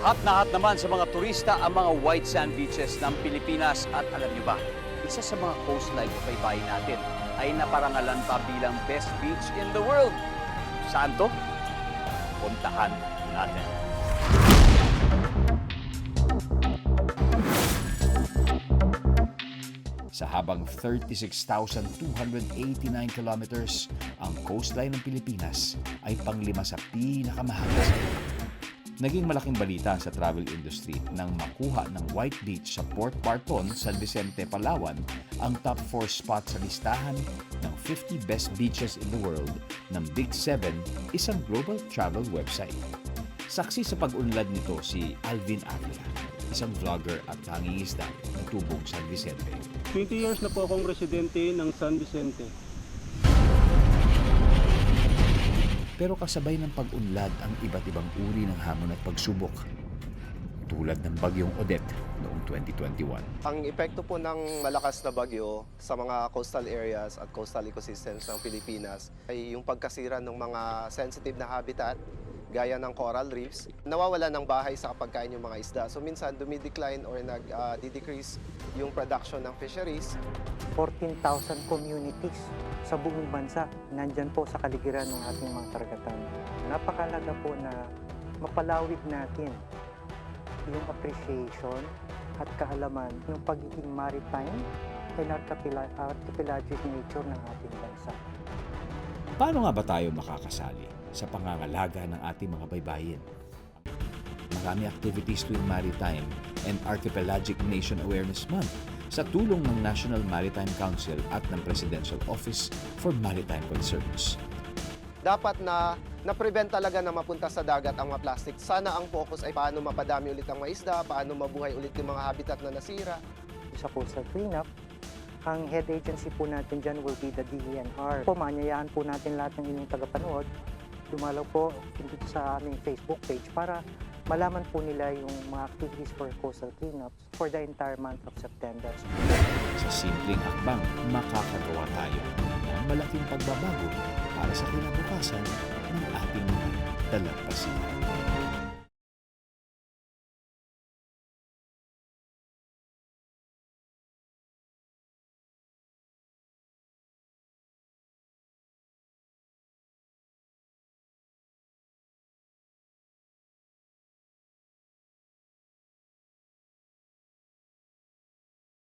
Hot na hot naman sa mga turista ang mga white sand beaches ng Pilipinas. At alam niyo ba, isa sa mga coastline na baybayin natin ay naparangalan pa bilang best beach in the world. Saan to? Puntahan natin. Sa habang 36,289 kilometers, ang coastline ng Pilipinas ay panglima sa pinakamahal sa mundo. Naging malaking balita sa travel industry nang makuha ng White Beach sa Port Barton, San Vicente, Palawan ang top 4 spot sa listahan ng 50 best beaches in the world ng Big 7, isang global travel website. Saksi sa pag-unlad nito si Alvin Avila, isang vlogger at nangingisda na tubong San Vicente. 20 years na po akong residente ng San Vicente. Pero kasabay ng pag-unlad ang iba't ibang uri ng hamon at pagsubok, tulad ng bagyong Odette noong 2021. Ang epekto po ng malakas na bagyo sa mga coastal areas at coastal ecosystems ng Pilipinas ay yung pagkasira ng mga sensitive na habitat gaya ng coral reefs. Nawawala ng bahay sa pagkain yung mga isda. So minsan dumidecline or nag-decrease yung production ng fisheries. 14,000 communities sa buong bansa nandyan po sa kaligiran ng ating mga karagatan. Napakalaga po na mapalawig natin yung appreciation at kaalaman ng pagiging maritime and archipelagic nature ng ating bansa. Paano nga ba tayo makakasali sa pangangalaga ng ating mga baybayin? Marami activities tuwing Maritime and Archipelagic Nation Awareness Month sa tulong ng National Maritime Council at ng Presidential Office for Maritime Concerns. Dapat na-prevent talaga na mapunta sa dagat ang mga plastic. Sana ang focus ay paano mapadami ulit ang mga isda, paano mabuhay ulit yung mga habitat na nasira. Sa coastal cleanup, ang head agency po natin dyan will be the DENR. Manyayaan po natin lahat ng inyong tagapanood. Dumalaw po dito sa aming Facebook page para malaman po nila yung mga activities for coastal cleanups for the entire month of September. Sa simpleng hakbang, makakagawa tayo ng malaking pagbabago para sa kinabukasan ng ating mga dalampasigan.